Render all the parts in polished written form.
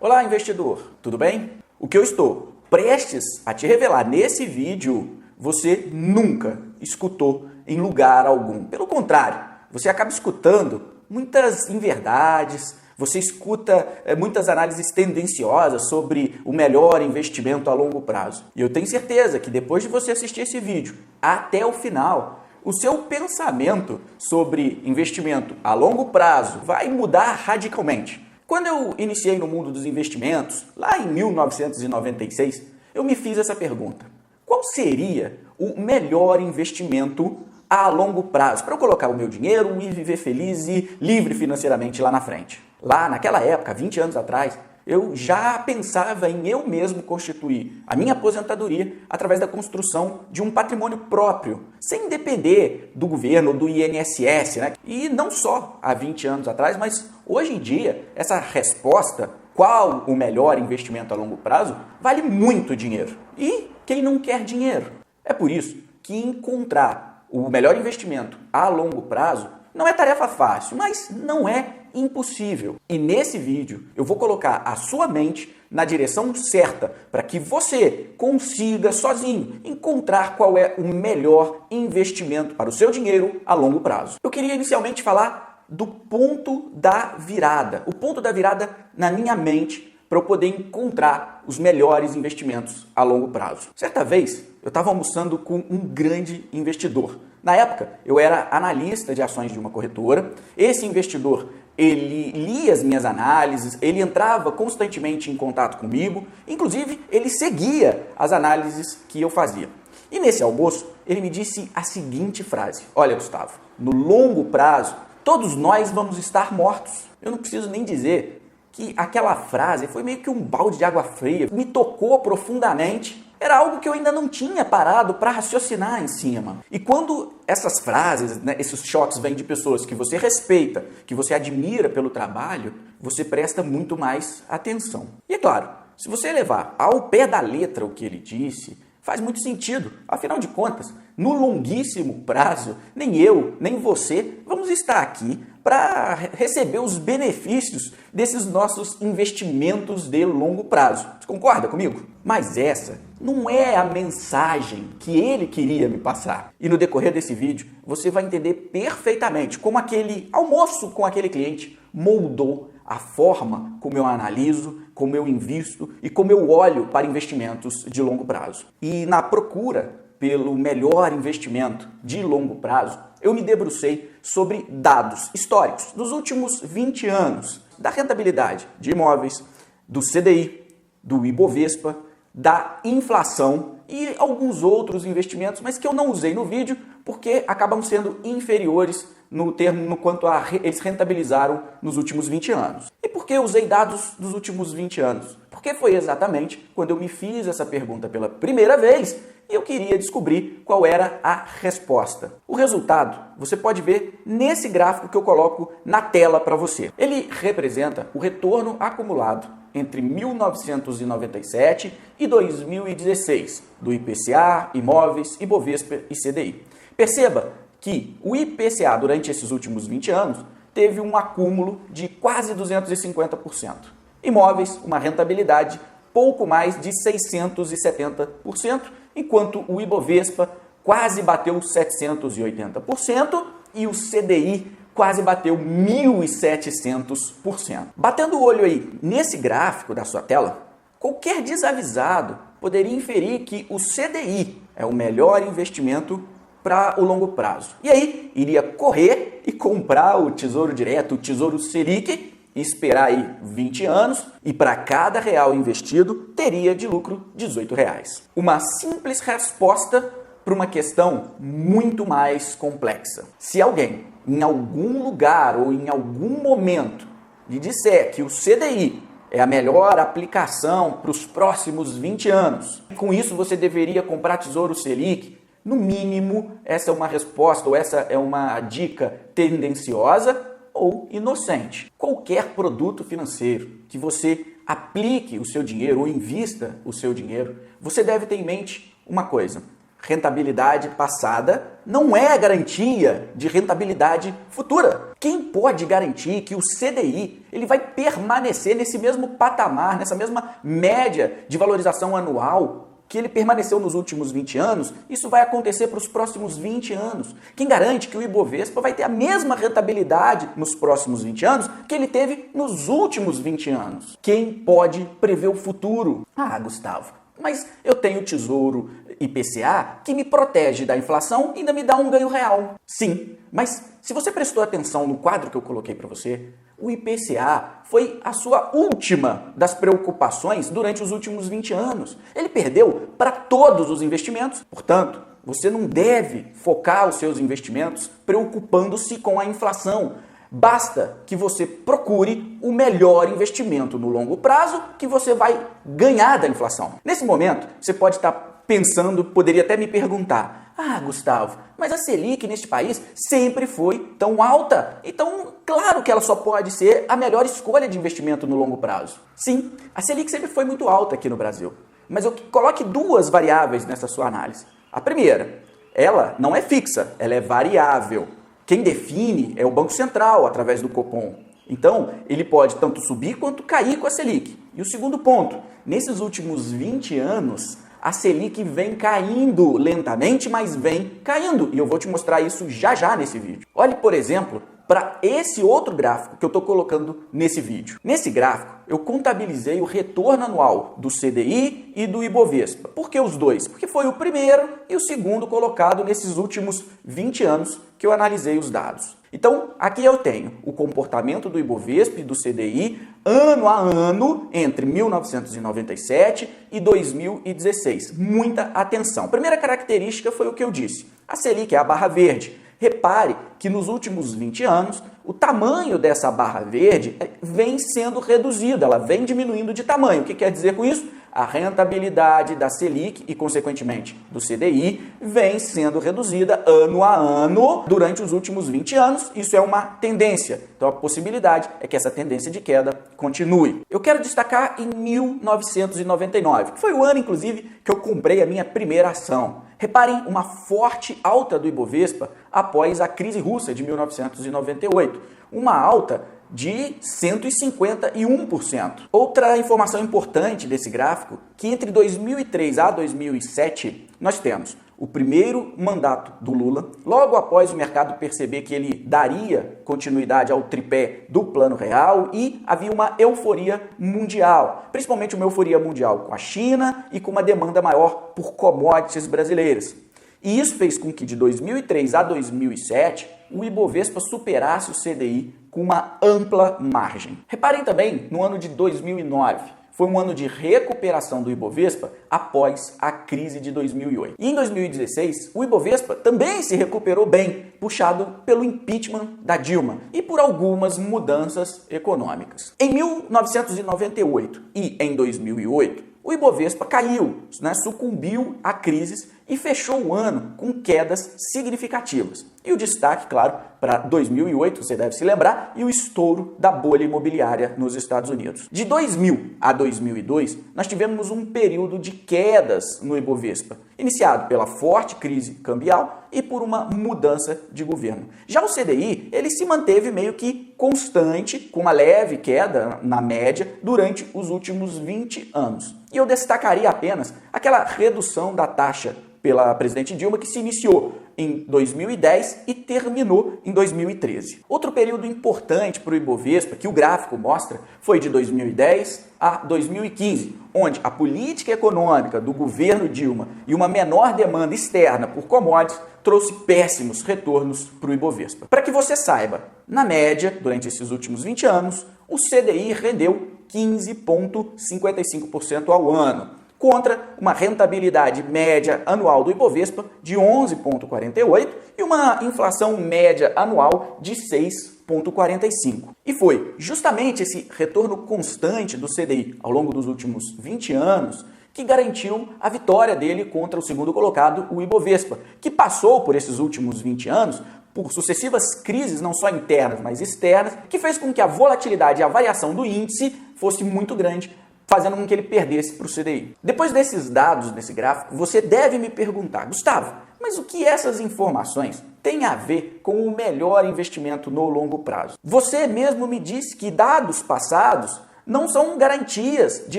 Olá, investidor, tudo bem? O que eu estou prestes a te revelar nesse vídeo, você nunca escutou em lugar algum. Pelo contrário, você acaba escutando muitas inverdades, você escuta muitas análises tendenciosas sobre o melhor investimento a longo prazo. E eu tenho certeza que depois de você assistir esse vídeo até o final, o seu pensamento sobre investimento a longo prazo vai mudar radicalmente. Quando eu iniciei no mundo dos investimentos, lá em 1996, eu me fiz essa pergunta: qual seria o melhor investimento a longo prazo para eu colocar o meu dinheiro e viver feliz e livre financeiramente lá na frente? Lá naquela época, 20 anos atrás, eu já pensava em eu mesmo constituir a minha aposentadoria através da construção de um patrimônio próprio, sem depender do governo ou do INSS, né? E não só há 20 anos atrás, mas hoje em dia, essa resposta, qual o melhor investimento a longo prazo, vale muito dinheiro. E quem não quer dinheiro? É por isso que encontrar o melhor investimento a longo prazo não é tarefa fácil, mas não é impossível. E nesse vídeo eu vou colocar a sua mente na direção certa para que você consiga sozinho encontrar qual é o melhor investimento para o seu dinheiro a longo prazo. Eu queria inicialmente falar do ponto da virada. O ponto da virada na minha mente para eu poder encontrar os melhores investimentos a longo prazo. Certa vez, eu estava almoçando com um grande investidor. Na época, eu era analista de ações de uma corretora. Esse investidor, ele lia as minhas análises, ele entrava constantemente em contato comigo, inclusive ele seguia as análises que eu fazia. E nesse almoço, ele me disse a seguinte frase: olha, Gustavo, no longo prazo, todos nós vamos estar mortos. Eu não preciso nem dizer que aquela frase foi meio que um balde de água fria, me tocou profundamente. Era algo que eu ainda não tinha parado para raciocinar em cima. E quando essas frases, esses choques vêm de pessoas que você respeita, que você admira pelo trabalho, você presta muito mais atenção. E é claro, se você levar ao pé da letra o que ele disse, faz muito sentido. Afinal de contas, no longuíssimo prazo, nem eu, nem você vamos estar aqui para receber os benefícios desses nossos investimentos de longo prazo. Você concorda comigo? Mas essa não é a mensagem que ele queria me passar. E no decorrer desse vídeo, você vai entender perfeitamente como aquele almoço com aquele cliente moldou a forma como eu analiso, como eu invisto e como eu olho para investimentos de longo prazo. E na procura pelo melhor investimento de longo prazo, eu me debrucei sobre dados históricos dos últimos 20 anos, da rentabilidade de imóveis, do CDI, do Ibovespa, da inflação e alguns outros investimentos, mas que eu não usei no vídeo porque acabam sendo inferiores no quanto eles rentabilizaram nos últimos 20 anos. E por que eu usei dados dos últimos 20 anos? Porque foi exatamente quando eu me fiz essa pergunta pela primeira vez e eu queria descobrir qual era a resposta. O resultado você pode ver nesse gráfico que eu coloco na tela para você. Ele representa o retorno acumulado entre 1997 e 2016 do IPCA, imóveis, Ibovespa e CDI. Perceba que o IPCA durante esses últimos 20 anos teve um acúmulo de quase 250%. Imóveis, uma rentabilidade pouco mais de 670%, enquanto o Ibovespa quase bateu 780% e o CDI quase bateu 1.700%. Batendo o olho aí nesse gráfico da sua tela, qualquer desavisado poderia inferir que o CDI é o melhor investimento para o longo prazo. E aí, iria correr e comprar o Tesouro Direto, o Tesouro Selic, e esperar aí 20 anos, e para cada real investido, teria de lucro R$18. Uma simples resposta para uma questão muito mais complexa. Se alguém, em algum lugar ou em algum momento, lhe disser que o CDI é a melhor aplicação para os próximos 20 anos, com isso você deveria comprar Tesouro Selic, no mínimo, essa é uma resposta ou essa é uma dica tendenciosa ou inocente. Qualquer produto financeiro que você aplique o seu dinheiro ou invista o seu dinheiro, você deve ter em mente uma coisa: rentabilidade passada não é garantia de rentabilidade futura. Quem pode garantir que o CDI ele vai permanecer nesse mesmo patamar, nessa mesma média de valorização anual que ele permaneceu nos últimos 20 anos, isso vai acontecer para os próximos 20 anos. Quem garante que o Ibovespa vai ter a mesma rentabilidade nos próximos 20 anos que ele teve nos últimos 20 anos? Quem pode prever o futuro? Ah, Gustavo, mas eu tenho o Tesouro IPCA que me protege da inflação e ainda me dá um ganho real. Sim, mas se você prestou atenção no quadro que eu coloquei para você, o IPCA foi a sua última das preocupações durante os últimos 20 anos. Ele perdeu para todos os investimentos. Portanto, você não deve focar os seus investimentos preocupando-se com a inflação. Basta que você procure o melhor investimento no longo prazo que você vai ganhar da inflação. Nesse momento, você pode estar pensando, poderia até me perguntar: ah, Gustavo, mas a Selic neste país sempre foi tão alta, então claro que ela só pode ser a melhor escolha de investimento no longo prazo. Sim, a Selic sempre foi muito alta aqui no Brasil, mas eu coloque duas variáveis nessa sua análise. A primeira, ela não é fixa, ela é variável. Quem define é o Banco Central, através do Copom. Então, ele pode tanto subir quanto cair com a Selic. E o segundo ponto, nesses últimos 20 anos, a Selic vem caindo lentamente, mas vem caindo. E eu vou te mostrar isso já já nesse vídeo. Olhe, por exemplo, para esse outro gráfico que eu estou colocando nesse vídeo. Nesse gráfico, eu contabilizei o retorno anual do CDI e do Ibovespa. Por que os dois? Porque foi o primeiro e o segundo colocado nesses últimos 20 anos que eu analisei os dados. Então, aqui eu tenho o comportamento do Ibovespa e do CDI ano a ano entre 1997 e 2016. Muita atenção. Primeira característica foi o que eu disse. A Selic é a barra verde. Repare que nos últimos 20 anos, o tamanho dessa barra verde vem sendo reduzido, ela vem diminuindo de tamanho. O que quer dizer com isso? A rentabilidade da Selic e, consequentemente, do CDI vem sendo reduzida ano a ano durante os últimos 20 anos. Isso é uma tendência. Então, a possibilidade é que essa tendência de queda continue. Eu quero destacar em 1999, que foi o ano, inclusive, que eu comprei a minha primeira ação. Reparem uma forte alta do Ibovespa após a crise russa de 1998. Uma alta de 151%. Outra informação importante desse gráfico, que entre 2003 a 2007, nós temos o primeiro mandato do Lula, logo após o mercado perceber que ele daria continuidade ao tripé do Plano Real e havia uma euforia mundial, principalmente uma euforia mundial com a China e com uma demanda maior por commodities brasileiras. E isso fez com que de 2003 a 2007 o Ibovespa superasse o CDI com uma ampla margem. Reparem também no ano de 2009. Foi um ano de recuperação do Ibovespa após a crise de 2008. E em 2016, o Ibovespa também se recuperou bem, puxado pelo impeachment da Dilma e por algumas mudanças econômicas. Em 1998 e em 2008, o Ibovespa caiu, sucumbiu a crises e fechou o ano com quedas significativas. E o destaque, claro, para 2008, você deve se lembrar, e o estouro da bolha imobiliária nos Estados Unidos. De 2000 a 2002, nós tivemos um período de quedas no Ibovespa, iniciado pela forte crise cambial e por uma mudança de governo. Já o CDI, ele se manteve meio que constante, com uma leve queda na média durante os últimos 20 anos. E eu destacaria apenas aquela redução da taxa pela presidente Dilma, que se iniciou em 2010 e terminou em 2013. Outro período importante para o Ibovespa, que o gráfico mostra, foi de 2010 a 2015, onde a política econômica do governo Dilma e uma menor demanda externa por commodities trouxe péssimos retornos para o Ibovespa. Para que você saiba, na média, durante esses últimos 20 anos, o CDI rendeu 15,55% ao ano, contra uma rentabilidade média anual do Ibovespa de 11,48% e uma inflação média anual de 6,45%. E foi justamente esse retorno constante do CDI ao longo dos últimos 20 anos que garantiu a vitória dele contra o segundo colocado, o Ibovespa, que passou por esses últimos 20 anos por sucessivas crises, não só internas, mas externas, que fez com que a volatilidade e a variação do índice fosse muito grande, fazendo com que ele perdesse para o CDI. Depois desses dados nesse gráfico, você deve me perguntar: Gustavo, mas Mas o que essas informações têm a ver com o melhor investimento no longo prazo? Você mesmo me disse que dados passados não são garantias de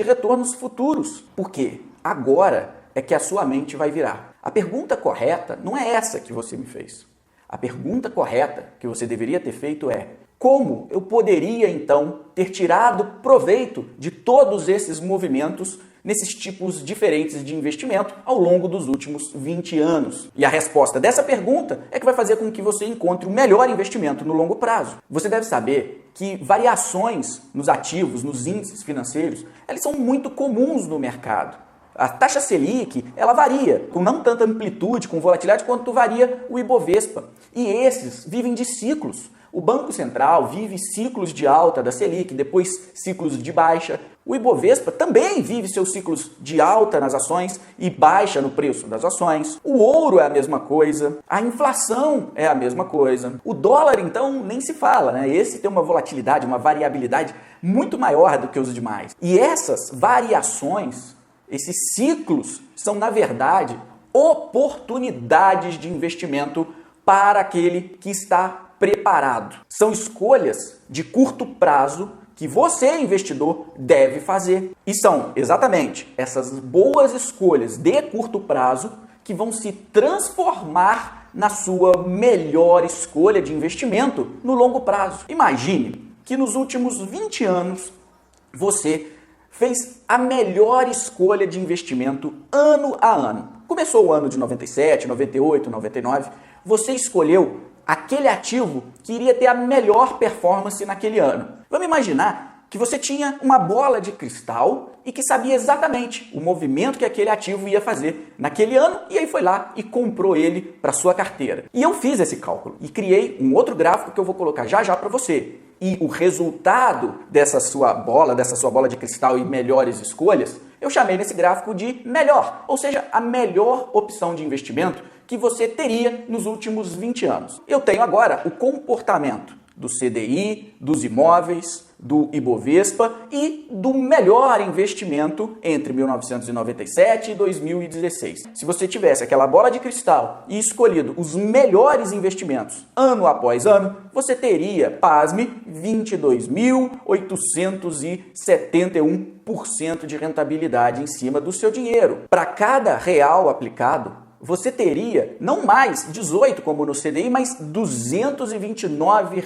retornos futuros. Por quê? Agora é que a sua mente vai virar. A pergunta correta não é essa que você me fez. A pergunta correta que você deveria ter feito é: como eu poderia então ter tirado proveito de todos esses movimentos nesses tipos diferentes de investimento ao longo dos últimos 20 anos? E a resposta dessa pergunta é que vai fazer com que você encontre o melhor investimento no longo prazo. Você deve saber que variações nos ativos, nos índices financeiros, elas são muito comuns no mercado. A taxa Selic, ela varia, com não tanta amplitude, com volatilidade, quanto varia o Ibovespa. E esses vivem de ciclos. O Banco Central vive ciclos de alta da Selic, depois ciclos de baixa. O Ibovespa também vive seus ciclos de alta nas ações e baixa no preço das ações. O ouro é a mesma coisa. A inflação é a mesma coisa. O dólar, então, nem se fala, né? Esse tem uma volatilidade, uma variabilidade muito maior do que os demais. E essas variações, esses ciclos, são, na verdade, oportunidades de investimento para aquele que está preparado. São escolhas de curto prazo que você, investidor, deve fazer. E são exatamente essas boas escolhas de curto prazo que vão se transformar na sua melhor escolha de investimento no longo prazo. Imagine que nos últimos 20 anos você fez a melhor escolha de investimento ano a ano. Começou o ano de 97, 98, 99, você escolheu aquele ativo que iria ter a melhor performance naquele ano. Vamos imaginar que você tinha uma bola de cristal e que sabia exatamente o movimento que aquele ativo ia fazer naquele ano, e aí foi lá e comprou ele para sua carteira. E eu fiz esse cálculo e criei um outro gráfico que eu vou colocar já já para você. E o resultado dessa sua bola de cristal e melhores escolhas, eu chamei nesse gráfico de melhor, ou seja, a melhor opção de investimento que você teria nos últimos 20 anos. Eu tenho agora o comportamento do CDI, dos imóveis, do Ibovespa e do melhor investimento entre 1997 e 2016. Se você tivesse aquela bola de cristal e escolhido os melhores investimentos ano após ano, você teria, pasme, 22.871% de rentabilidade em cima do seu dinheiro. Para cada real aplicado, você teria não mais 18 como no CDI, mas R$ 229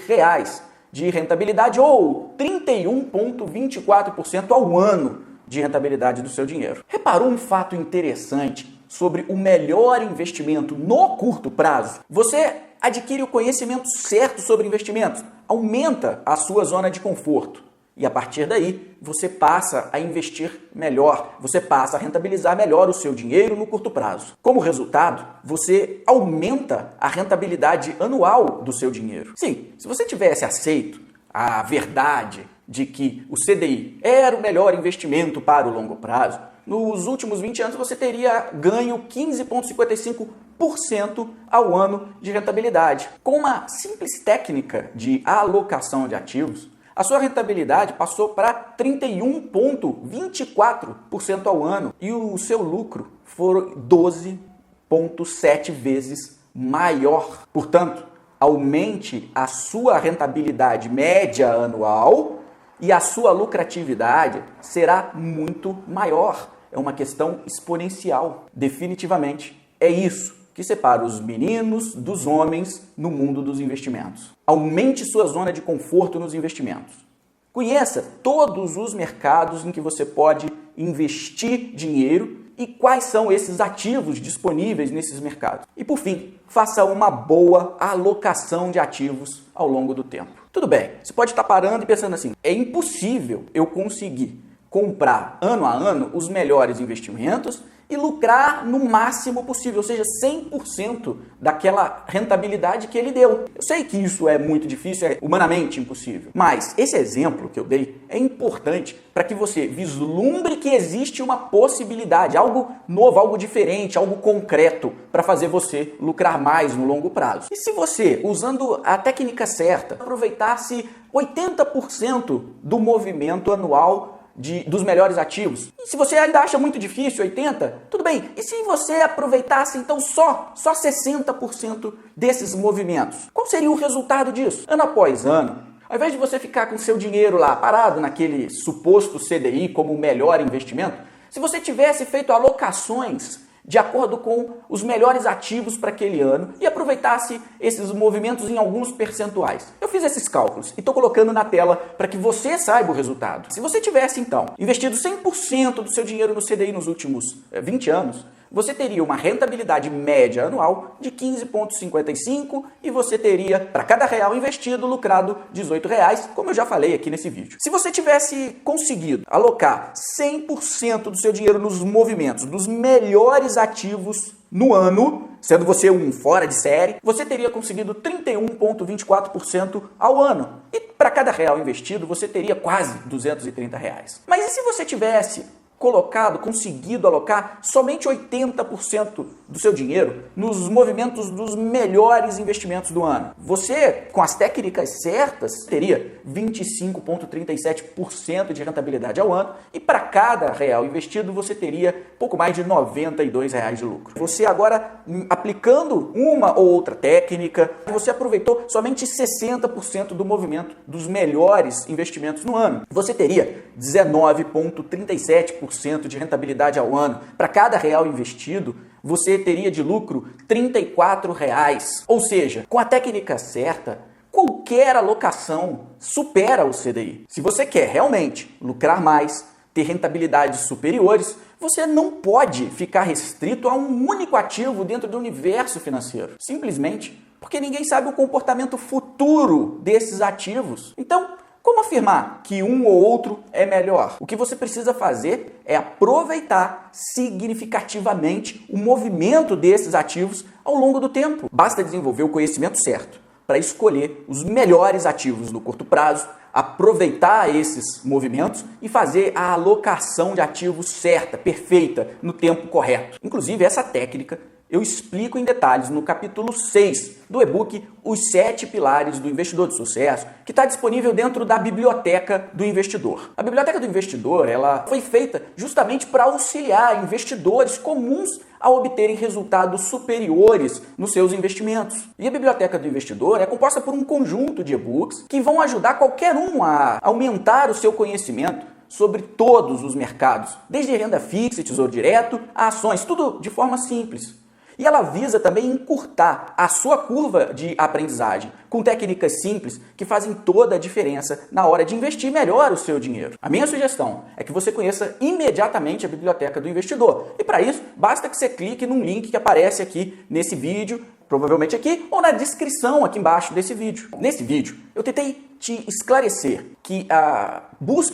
de rentabilidade, ou 31,24% ao ano de rentabilidade do seu dinheiro. Reparou um fato interessante sobre o melhor investimento no curto prazo? Você adquire o conhecimento certo sobre investimentos, aumenta a sua zona de conforto. E a partir daí, você passa a investir melhor, você passa a rentabilizar melhor o seu dinheiro no curto prazo. Como resultado, você aumenta a rentabilidade anual do seu dinheiro. Sim, se você tivesse aceito a verdade de que o CDI era o melhor investimento para o longo prazo, nos últimos 20 anos você teria ganho 15,55% ao ano de rentabilidade. Com uma simples técnica de alocação de ativos, a sua rentabilidade passou para 31,24% ao ano e o seu lucro foi 12,7 vezes maior. Portanto, aumente a sua rentabilidade média anual e a sua lucratividade será muito maior. É uma questão exponencial. Definitivamente é isso que separa os meninos dos homens no mundo dos investimentos. Aumente sua zona de conforto nos investimentos. Conheça todos os mercados em que você pode investir dinheiro e quais são esses ativos disponíveis nesses mercados. E por fim, faça uma boa alocação de ativos ao longo do tempo. Tudo bem, você pode estar parando e pensando assim: é impossível eu conseguir comprar ano a ano os melhores investimentos e lucrar no máximo possível, ou seja, 100% daquela rentabilidade que ele deu. Eu sei que isso é muito difícil, é humanamente impossível, mas esse exemplo que eu dei é importante para que você vislumbre que existe uma possibilidade, algo novo, algo diferente, algo concreto para fazer você lucrar mais no longo prazo. E se você, usando a técnica certa, aproveitasse 80% do movimento anual dos melhores ativos. E se você ainda acha muito difícil 80%, tudo bem. E se você aproveitasse então só 60% desses movimentos? Qual seria o resultado disso? Ano após ano, ao invés de você ficar com seu dinheiro lá parado naquele suposto CDI como o melhor investimento, se você tivesse feito alocações de acordo com os melhores ativos para aquele ano e aproveitasse esses movimentos em alguns percentuais. Eu fiz esses cálculos e estou colocando na tela para que você saiba o resultado. Se você tivesse, então, investido 100% do seu dinheiro no CDI nos últimos 20 anos, você teria uma rentabilidade média anual de 15,55 e você teria, para cada real investido, lucrado R$18, como eu já falei aqui nesse vídeo. Se você tivesse conseguido alocar 100% do seu dinheiro nos movimentos dos melhores ativos no ano, sendo você um fora de série, você teria conseguido 31,24% ao ano. E para cada real investido, você teria quase R$230. Mas e se você tivesse conseguido alocar somente 80% do seu dinheiro nos movimentos dos melhores investimentos do ano? Você, com as técnicas certas, teria 25,37% de rentabilidade ao ano e para cada real investido você teria pouco mais de R$92 de lucro. Você agora, aplicando uma ou outra técnica, você aproveitou somente 60% do movimento dos melhores investimentos no ano. Você teria 19,37% de rentabilidade ao ano. Para cada real investido, você teria de lucro R$34. Ou seja, com a técnica certa, qualquer alocação supera o CDI. Se você quer realmente lucrar mais, ter rentabilidades superiores, você não pode ficar restrito a um único ativo dentro do universo financeiro. Simplesmente porque ninguém sabe o comportamento futuro desses ativos. Então, como afirmar que um ou outro é melhor? O que você precisa fazer é aproveitar significativamente o movimento desses ativos ao longo do tempo. Basta desenvolver o conhecimento certo para escolher os melhores ativos no curto prazo, aproveitar esses movimentos e fazer a alocação de ativos certa, perfeita, no tempo correto. Inclusive, essa técnica eu explico em detalhes no capítulo 6 do e-book Os 7 Pilares do Investidor de Sucesso, que está disponível dentro da Biblioteca do Investidor. A Biblioteca do Investidor ela foi feita justamente para auxiliar investidores comuns a obterem resultados superiores nos seus investimentos. E a Biblioteca do Investidor é composta por um conjunto de e-books que vão ajudar qualquer um a aumentar o seu conhecimento sobre todos os mercados, desde renda fixa e tesouro direto a ações, tudo de forma simples. E ela visa também encurtar a sua curva de aprendizagem com técnicas simples que fazem toda a diferença na hora de investir melhor o seu dinheiro. A minha sugestão é que você conheça imediatamente a Biblioteca do Investidor. E para isso, basta que você clique num link que aparece aqui nesse vídeo, provavelmente aqui, ou na descrição aqui embaixo desse vídeo. Nesse vídeo, eu tentei te esclarecer que a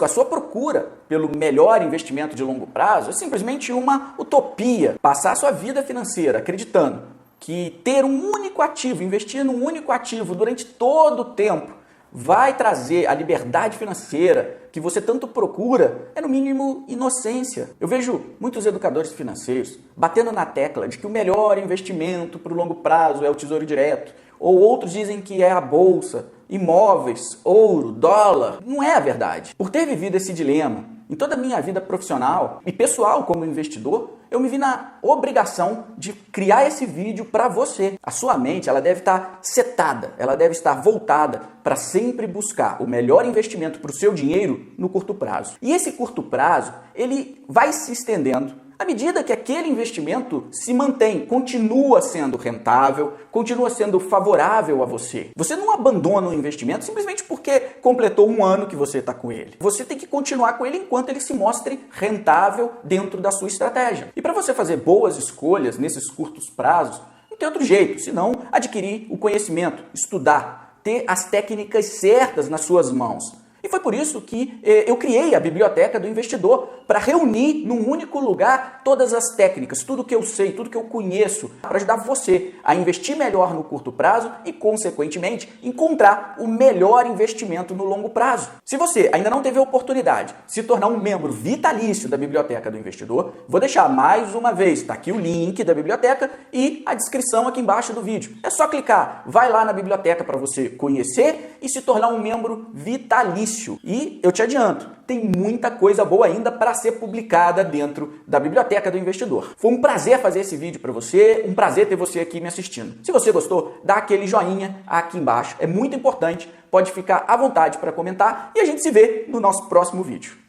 sua procura pelo melhor investimento de longo prazo é simplesmente uma utopia. Passar a sua vida financeira acreditando que ter um único ativo, investir num único ativo durante todo o tempo vai trazer a liberdade financeira que você tanto procura é, no mínimo, inocência. Eu vejo muitos educadores financeiros batendo na tecla de que o melhor investimento para o longo prazo é o tesouro direto, ou outros dizem que é a bolsa, imóveis, ouro, dólar. Não é a verdade. Por ter vivido esse dilema em toda a minha vida profissional e pessoal como investidor, eu me vi na obrigação de criar esse vídeo para você. A sua mente ela deve estar setada, ela deve estar voltada para sempre buscar o melhor investimento para o seu dinheiro no curto prazo. E esse curto prazo, ele vai se estendendo à medida que aquele investimento se mantém, continua sendo rentável, continua sendo favorável a você. Você não abandona o investimento simplesmente porque completou um ano que você está com ele. Você tem que continuar com ele enquanto ele se mostre rentável dentro da sua estratégia. E para você fazer boas escolhas nesses curtos prazos, não tem outro jeito, senão adquirir o conhecimento, estudar, ter as técnicas certas nas suas mãos. E foi por isso que eu criei a Biblioteca do Investidor, para reunir num único lugar todas as técnicas, tudo que eu sei, tudo que eu conheço, para ajudar você a investir melhor no curto prazo e, consequentemente, encontrar o melhor investimento no longo prazo. Se você ainda não teve a oportunidade de se tornar um membro vitalício da Biblioteca do Investidor, vou deixar mais uma vez, está aqui o link da biblioteca e a descrição aqui embaixo do vídeo. É só clicar, vai lá na biblioteca para você conhecer e se tornar um membro vitalício início. E eu te adianto, tem muita coisa boa ainda para ser publicada dentro da Biblioteca do Investidor. Foi um prazer fazer esse vídeo para você, um prazer ter você aqui me assistindo. Se você gostou, dá aquele joinha aqui embaixo, é muito importante, pode ficar à vontade para comentar e a gente se vê no nosso próximo vídeo.